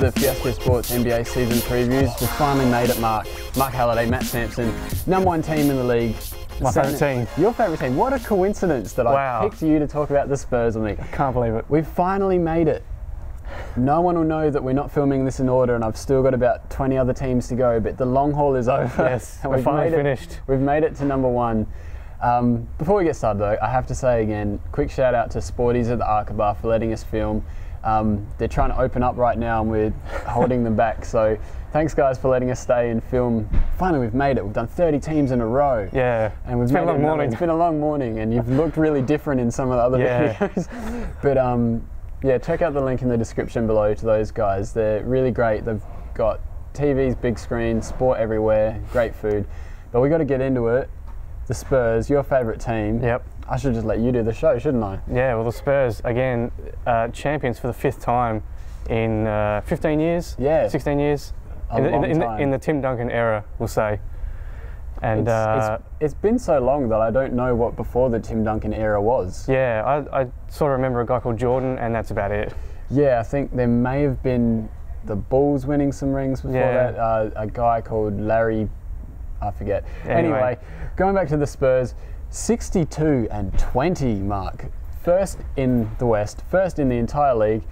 the Fiasco Sports NBA season previews. We finally made it, Mark. Mark Halliday, Matt Sampson, #1 team in the league. My favourite team. Your favourite team. What a coincidence that I picked you to talk about the Spurs with me. I can't believe it. We've finally made it. No one will know that we're not filming this in order, and I've still got about 20 other teams to go, but the long haul is over. Yes, we're finally finished. We've made it to #1. Before we get started though, I have to say again, quick shout out to Sporties at the Arkabar for letting us film. They're trying to open up right now and we're holding them back, so thanks guys for letting us stay and film. Finally we've made it. We've done 30 teams in a row. Yeah, and we've it's been a long morning. It's been a long morning and you've looked really different in some of the other videos. But yeah, check out the link in the description below to those guys. They're really great. They've got TVs, big screens, sport everywhere, great food. But we got to get into it. The Spurs, your favourite team. Yep. I should just let you do the show, shouldn't I? Yeah, well the Spurs, again, champions for the 5th time in 15 years? Yeah. 16 years? In the Tim Duncan era, we'll say. And it's been so long that I don't know what before the Tim Duncan era was. Yeah, I sort of remember a guy called Jordan, and that's about it. Yeah, I think there may have been the Bulls winning some rings before that. A guy called Larry, I forget. Anyway, going back to the Spurs, 62-20, Mark. First in the West, first in the entire league,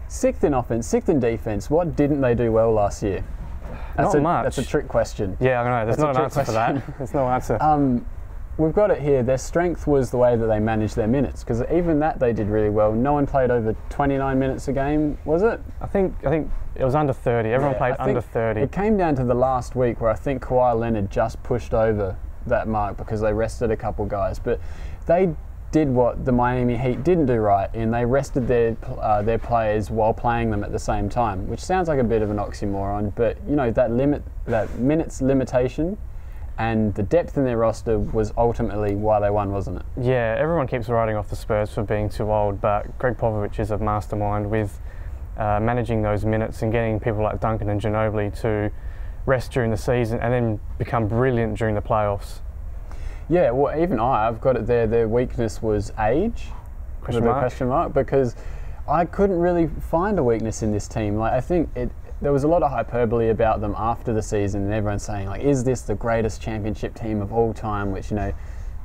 6th in offense, 6th in defense. What didn't they do well last year? Not much. That's a trick question. Yeah, I know. There's not an answer for that. There's no answer. We've got it here. Their strength was the way that they managed their minutes, because even that they did really well. No one played over 29 minutes a game, was it? I think it was under 30. Everyone played under 30. It came down to the last week where I think Kawhi Leonard just pushed over that mark because they rested a couple guys. But they did what the Miami Heat didn't do right, and they rested their players while playing them at the same time, which sounds like a bit of an oxymoron. But you know, that minutes limitation and the depth in their roster was ultimately why they won, wasn't it? Yeah, everyone keeps writing off the Spurs for being too old, but Gregg Popovich is a mastermind with managing those minutes and getting people like Duncan and Ginobili to rest during the season and then become brilliant during the playoffs. Yeah, well, even I've got it there. Their weakness was age, question mark, because I couldn't really find a weakness in this team. Like, I think there was a lot of hyperbole about them after the season, and everyone's saying, like, is this the greatest championship team of all time? Which, you know,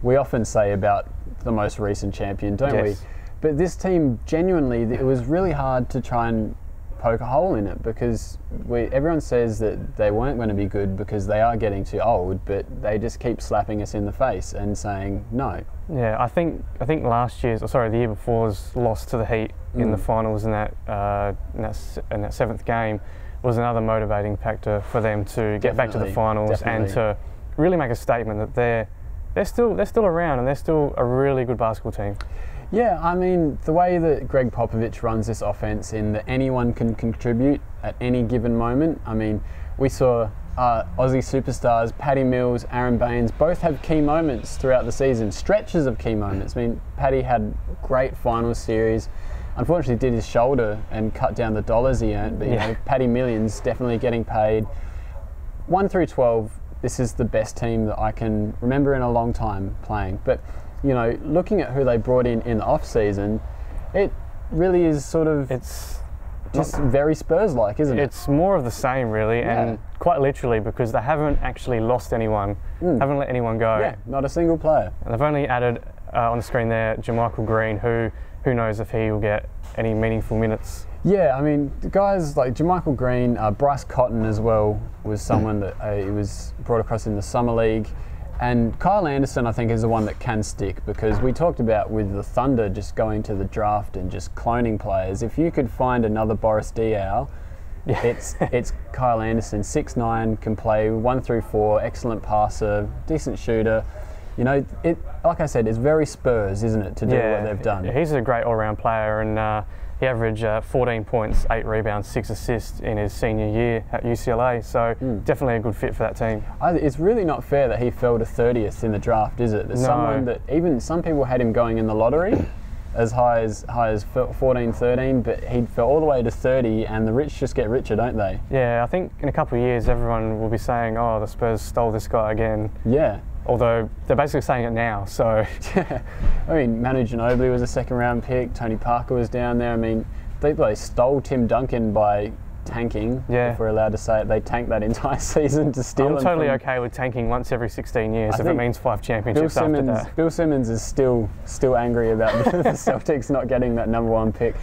we often say about the most recent champion, don't we? But this team, genuinely, it was really hard to try and poke a hole in it, because everyone says that they weren't going to be good because they are getting too old, but they just keep slapping us in the face and saying no. Yeah, I think the year before's loss to the Heat in the finals in that 7th game was another motivating factor for them to get back to the finals and to really make a statement that they're still around and they're still a really good basketball team. Yeah, I mean, the way that Gregg Popovich runs this offense, in that anyone can contribute at any given moment. I mean, we saw Aussie superstars, Patty Mills, Aaron Baines, both have key moments throughout the season, stretches of key moments. I mean, Patty had great finals series. Unfortunately, did his shoulder and cut down the dollars he earned, but you know, Patty Millions definitely getting paid. 1 through 12, this is the best team that I can remember in a long time playing. But you know, looking at who they brought in the off-season, it really is sort of, it's just very Spurs-like, isn't it? It's more of the same, really, and quite literally, because they haven't actually lost anyone, haven't let anyone go. Yeah, not a single player. And they've only added, on the screen there, JaMychal Green, who knows if he will get any meaningful minutes. Yeah, I mean, the guys like JaMychal Green, Bryce Cotton as well was someone that he was brought across in the Summer League. And Kyle Anderson, I think, is the one that can stick, because we talked about with the Thunder just going to the draft and just cloning players. If you could find another Boris Diaw, it's Kyle Anderson. 6'9", can play 1 through 4, excellent passer, decent shooter. You know, like I said, it's very Spurs, isn't it, to do what they've done? Yeah, he's a great all-round player, and he averaged 14 points, 8 rebounds, 6 assists in his senior year at UCLA, so definitely a good fit for that team. It's really not fair that he fell to 30th in the draft, is it? There's someone that, even some people had him going in the lottery as high as 14, 13, but he fell all the way to 30, and the rich just get richer, don't they? Yeah, I think in a couple of years everyone will be saying, oh, the Spurs stole this guy again. Yeah. Although they're basically saying it now, so. Yeah, I mean, Manu Ginobili was a 2nd round pick, Tony Parker was down there. I mean, they stole Tim Duncan by tanking, Yeah. if we're allowed to say it. They tanked that entire season to steal I'm them totally from, okay with tanking once every 16 years if it think means 5 championships after that. Bill Simmons is still angry about the Celtics not getting that #1 pick.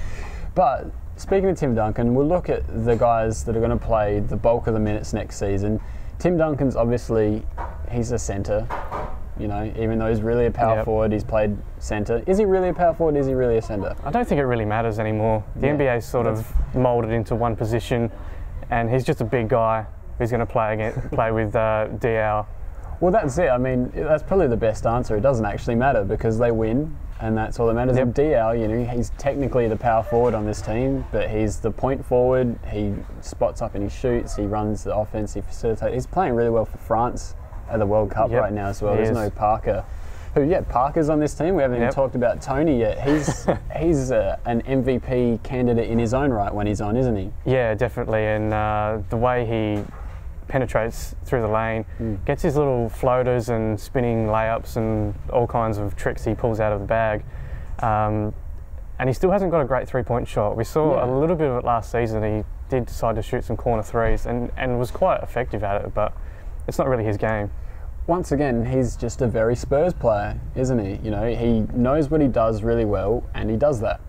But speaking of Tim Duncan, we'll look at the guys that are going to play the bulk of the minutes next season. Tim Duncan's obviously, he's a centre. You know, even though he's really a power forward, he's played centre. Is he really a power forward? Is he really a centre? I don't think it really matters anymore. The NBA's sort of moulded into one position, and he's just a big guy who's going to play with DL. Well, that's it. I mean, that's probably the best answer. It doesn't actually matter because they win, and that's all that matters. And DL, you know, he's technically the power forward on this team, but he's the point forward. He spots up and he shoots. He runs the offense. He facilitates. He's playing really well for France at the World Cup right now as well. There's no Parker. Parker's on this team. We haven't even talked about Tony yet. He's an MVP candidate in his own right when he's on, isn't he? Yeah, definitely. And the way he penetrates through the lane, gets his little floaters and spinning layups and all kinds of tricks he pulls out of the bag. And he still hasn't got a great three-point shot. We saw a little bit of it last season. He did decide to shoot some corner threes and was quite effective at it, but it's not really his game. Once again, he's just a very Spurs player, isn't he? You know, he knows what he does really well, and he does that.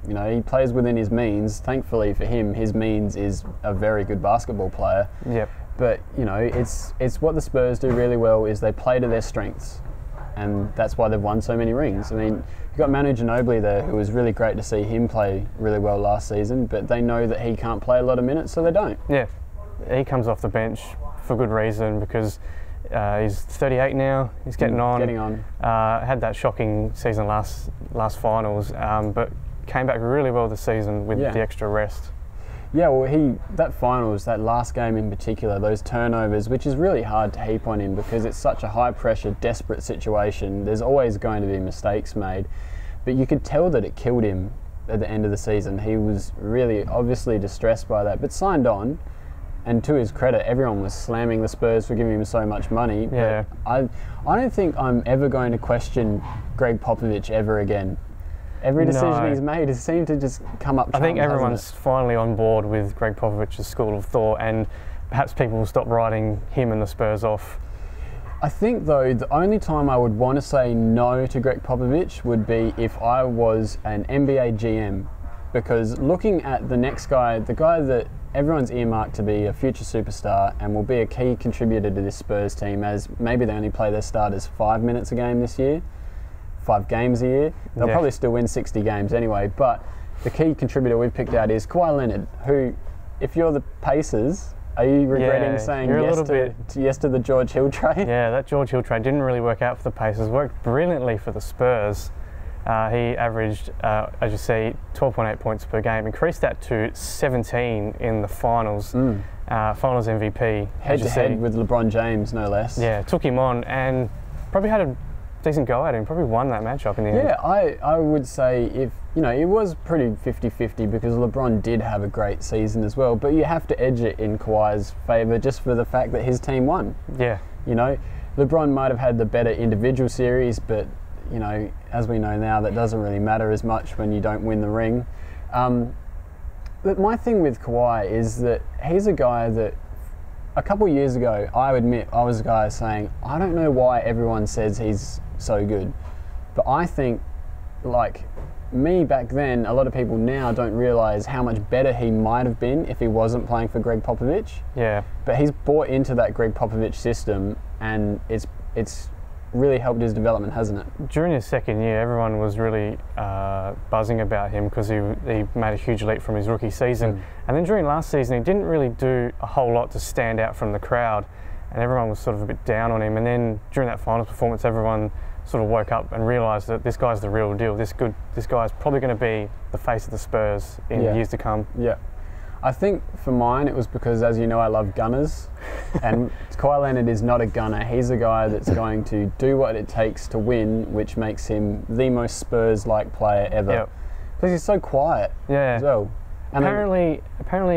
You know, he plays within his means. Thankfully for him, his means is a very good basketball player. Yep. But, you know, it's what the Spurs do really well is they play to their strengths, and that's why they've won so many rings. I mean, you've got Manu Ginobili there, who was really great to see him play really well last season, but they know that he can't play a lot of minutes, so they don't. Yeah. He comes off the bench for good reason because he's 38 now. He's getting on. Had that shocking season last finals, but came back really well this season with the extra rest. Yeah, well, that last game in particular, those turnovers, which is really hard to heap on him because it's such a high-pressure, desperate situation. There's always going to be mistakes made, but you could tell that it killed him at the end of the season. He was really obviously distressed by that, but signed on. And to his credit, everyone was slamming the Spurs for giving him so much money. Yeah. But I don't think I'm ever going to question Gregg Popovich ever again. Every decision he's made has seemed to just come up trump, I think everyone's finally on board with Gregg Popovich's school of thought, and perhaps people will stop writing him and the Spurs off. I think, though, the only time I would want to say no to Gregg Popovich would be if I was an NBA GM. Because looking at the next guy, the guy that everyone's earmarked to be a future superstar and will be a key contributor to this Spurs team, as maybe they only play their starters 5 minutes a game this year, 5 games a year. They'll probably still win 60 games anyway, but the key contributor we've picked out is Kawhi Leonard, who, if you're the Pacers, are you regretting saying yes to the George Hill trade? Yeah, that George Hill trade didn't really work out for the Pacers. Worked brilliantly for the Spurs. He averaged, as you see, 12.8 points per game. Increased that to 17 in the finals. Finals MVP. Head-to-head with LeBron James, no less. Yeah, took him on and probably had a decent go at him. Probably won that matchup in the end. Yeah, I would say it was pretty 50-50 because LeBron did have a great season as well. But you have to edge it in Kawhi's favour just for the fact that his team won. Yeah. You know, LeBron might have had the better individual series, but you know, as we know now, that doesn't really matter as much when you don't win the ring. But my thing with Kawhi is that he's a guy that a couple of years ago, I admit, I was a guy saying, I don't know why everyone says he's so good. But I think, like me back then, a lot of people now don't realise how much better he might have been if he wasn't playing for Gregg Popovich. Yeah. But he's bought into that Gregg Popovich system, and it's really helped his development, hasn't it? During his second year, everyone was really buzzing about him because he made a huge leap from his rookie season. And then during last season, he didn't really do a whole lot to stand out from the crowd, and everyone was sort of a bit down on him. And then during that finals performance, everyone sort of woke up and realised that this guy's the real deal. This guy's probably going to be the face of the Spurs in years to come. Yeah. I think for mine it was because, as you know, I love gunners, and Kawhi Leonard is not a gunner. He's a guy that's going to do what it takes to win, which makes him the most Spurs-like player ever. Because he's so quiet as well. And apparently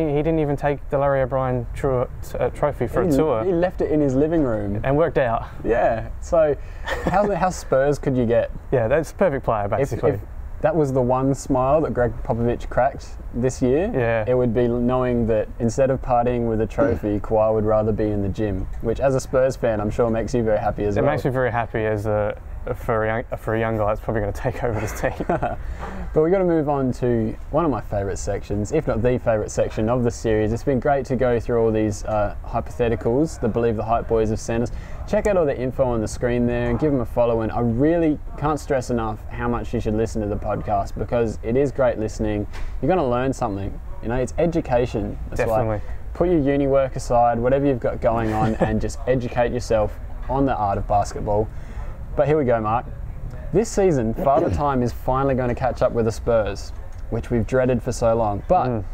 he didn't even take the Larry O'Brien trophy for a tour. He left it in his living room. And worked out. Yeah, so how Spurs could you get? Yeah, that's a perfect player, basically. that was the one smile that Gregg Popovich cracked this year, it would be knowing that instead of partying with a trophy, Kawhi would rather be in the gym, which as a Spurs fan, I'm sure makes you very happy as well. It makes me very happy as for a young guy that's probably going to take over this team. But we've got to move on to one of my favourite sections, if not the favourite section of the series. It's been great to go through all these hypotheticals that Believe the Hype boys have sent us. Check out all the info on the screen there and give them a follow. And I really can't stress enough how much you should listen to the podcast, because it is great listening. You're going to learn something. You know, it's education. That's Definitely. Why put your uni work aside, whatever you've got going on, and just educate yourself on the art of basketball. But here we go, Mark. This season, Father Time is finally going to catch up with the Spurs, which we've dreaded for so long. But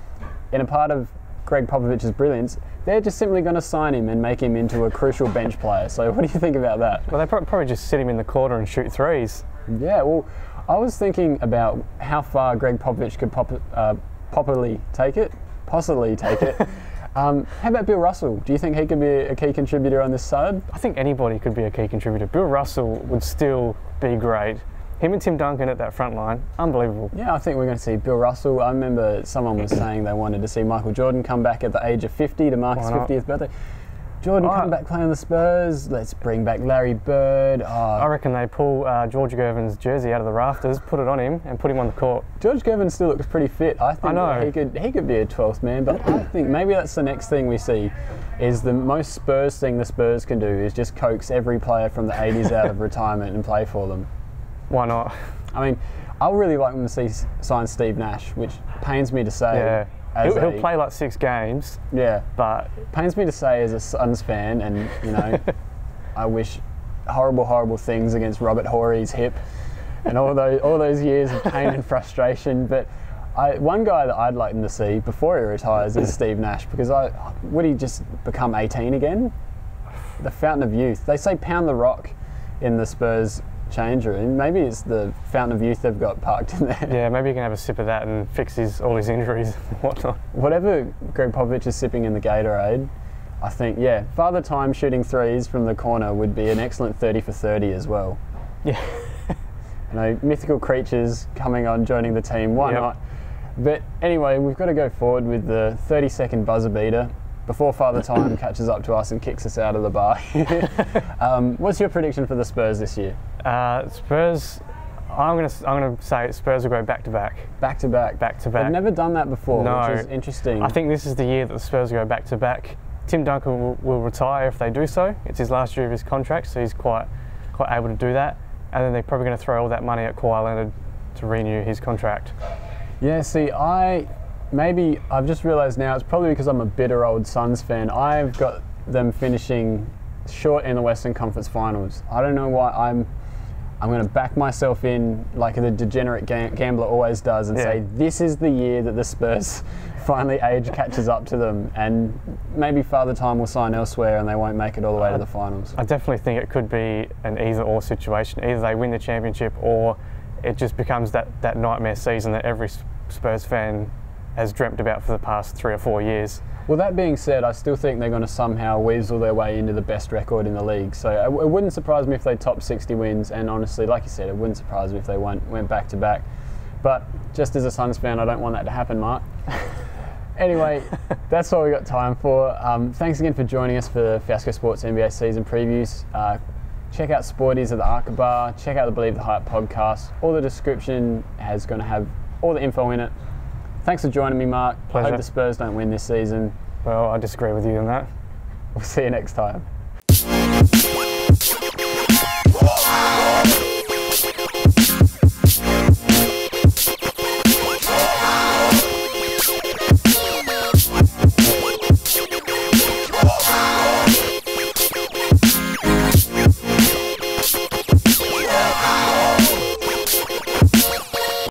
in a part of Gregg Popovich's brilliance, they're just simply going to sign him and make him into a crucial bench player. So what do you think about that? Well, they probably just sit him in the corner and shoot threes. Yeah, well, I was thinking about how far Gregg Popovich could possibly take it. How about Bill Russell? Do you think he could be a key contributor on this side? I think anybody could be a key contributor. Bill Russell would still be great. Him and Tim Duncan at that front line, unbelievable. Yeah, I think we're going to see Bill Russell. I remember someone was saying they wanted to see Michael Jordan come back at the age of 50 to mark his 50th birthday. Jordan, come back playing the Spurs. Let's bring back Larry Bird. I reckon they pull George Gervin's jersey out of the rafters, put it on him, and put him on the court. George Gervin still looks pretty fit. I think he could be a 12th man, but I think maybe that's the next thing we see. Is the most Spurs thing the Spurs can do is just coax every player from the 80s out of retirement and play for them. Why not? I mean, I really like them to see sign Steve Nash, which pains me to say. Yeah. He'll play like 6 games. Yeah. But pains me to say as a Suns fan, and you know, I wish horrible things against Robert Horry's hip and all those years of pain and frustration. But one guy that I'd like them to see before he retires is Steve Nash, because would he just become 18 again? The fountain of youth. They say pound the rock in the Spurs change room. Maybe it's the fountain of youth they've got parked in there. Yeah, maybe you can have a sip of that and fix all his injuries and whatnot. Whatever Gregg Popovich is sipping in the Gatorade, I think, Father Time shooting threes from the corner would be an excellent 30 for 30 as well. Yeah. You know, mythical creatures coming on, joining the team, why not? But anyway, we've got to go forward with the 30-second buzzer beater before Father Time catches up to us and kicks us out of the bar. What's your prediction for the Spurs this year? Spurs, I'm gonna say Spurs will go back to back. Back to back. They've never done that before, which is interesting. I think this is the year that the Spurs will go back to back. Tim Duncan will retire if they do so. It's his last year of his contract, so he's quite able to do that. And then they're probably going to throw all that money at Kawhi Leonard to renew his contract. Yeah, see, I've just realised now, it's probably because I'm a bitter old Suns fan. I've got them finishing short in the Western Conference Finals. I don't know why I'm going to back myself in like the degenerate gambler always does and say this is the year that the Spurs finally age catches up to them, and maybe Father Time will sign elsewhere and they won't make it all the way to the finals. I definitely think it could be an either-or situation. Either they win the championship or it just becomes that nightmare season that every Spurs fan has dreamt about for the past 3 or 4 years. Well, that being said, I still think they're going to somehow weasel their way into the best record in the league. So it wouldn't surprise me if they top 60 wins, and honestly, like you said, it wouldn't surprise me if they went back to back. But just as a Suns fan, I don't want that to happen, Mark. Anyway, that's all we got time for. Thanks again for joining us for Fiasco Sports NBA season previews. Check out Sporties at the Arca Bar. Check out the Believe the Hype podcast. All the description is going to have all the info in it. Thanks for joining me, Mark. Pleasure. I hope the Spurs don't win this season. Well, I disagree with you on that. We'll see you next time.